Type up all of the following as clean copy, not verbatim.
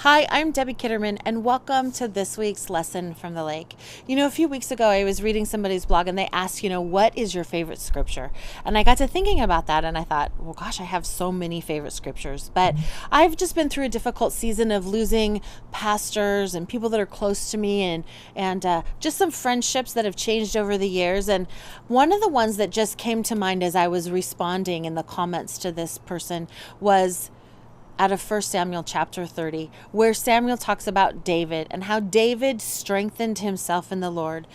Hi, I'm Debbie Kitterman, and welcome to this week's Lesson from the Lake. A few weeks ago, I was reading somebody's blog, and they asked, what is your favorite scripture? And I got to thinking about that, and I thought, well, gosh, I have so many favorite scriptures. But I've just been through a difficult season of losing pastors and people that are close to me, and just some friendships that have changed over the years. And one of the ones that just came to mind as I was responding in the comments to this person was out of 1 Samuel chapter 30, where Samuel talks about David and how David strengthened himself in the Lord.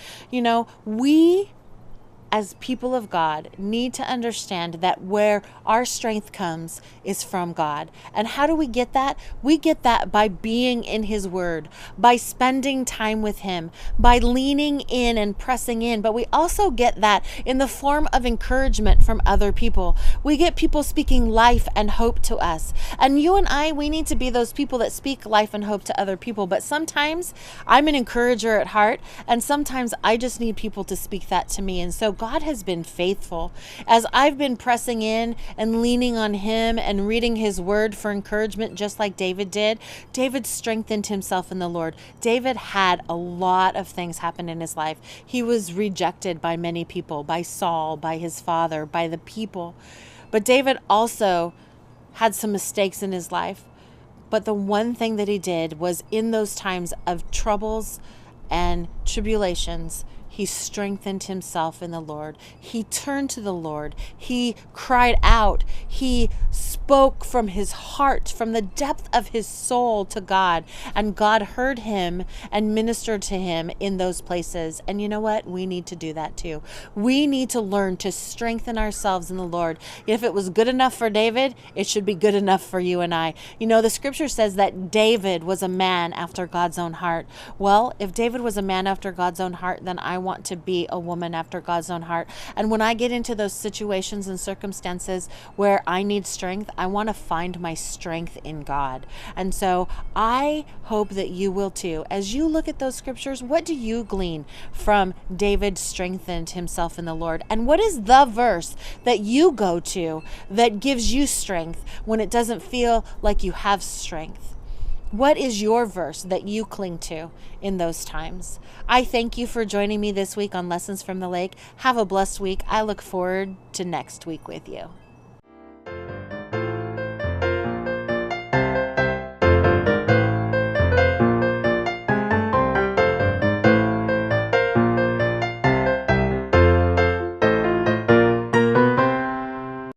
We as people of God need to understand that where our strength comes is from God. And how do we get that? We get that by being in His Word, by spending time with Him, by leaning in and pressing in. But we also get that in the form of encouragement from other people. We get people speaking life and hope to us. And you and I, we need to be those people that speak life and hope to other people. But sometimes I'm an encourager at heart, and sometimes I just need people to speak that to me. And so God has been faithful. As I've been pressing in and leaning on Him and reading His Word for encouragement, just like David did, David strengthened himself in the Lord. David had a lot of things happen in his life. He was rejected by many people, by Saul, by his father, by the people. But David also had some mistakes in his life. But the one thing that he did was, in those times of troubles and tribulations, he strengthened himself in the Lord. He turned to the Lord. He cried out. He spoke from his heart, from the depth of his soul to God. And God heard him and ministered to him in those places. And you know what? We need to do that too. We need to learn to strengthen ourselves in the Lord. If it was good enough for David, it should be good enough for you and I. The scripture says that David was a man after God's own heart. Well, if David was a man after God's own heart, then I want to be a woman after God's own heart. And when I get into those situations and circumstances where I need strength, I want to find my strength in God. And so I hope that you will too. As you look at those scriptures, what do you glean from David strengthened himself in the Lord? And what is the verse that you go to that gives you strength when it doesn't feel like you have strength? What is your verse that you cling to in those times? I thank you for joining me this week on Lessons from the Lake. Have a blessed week. I look forward to next week with you.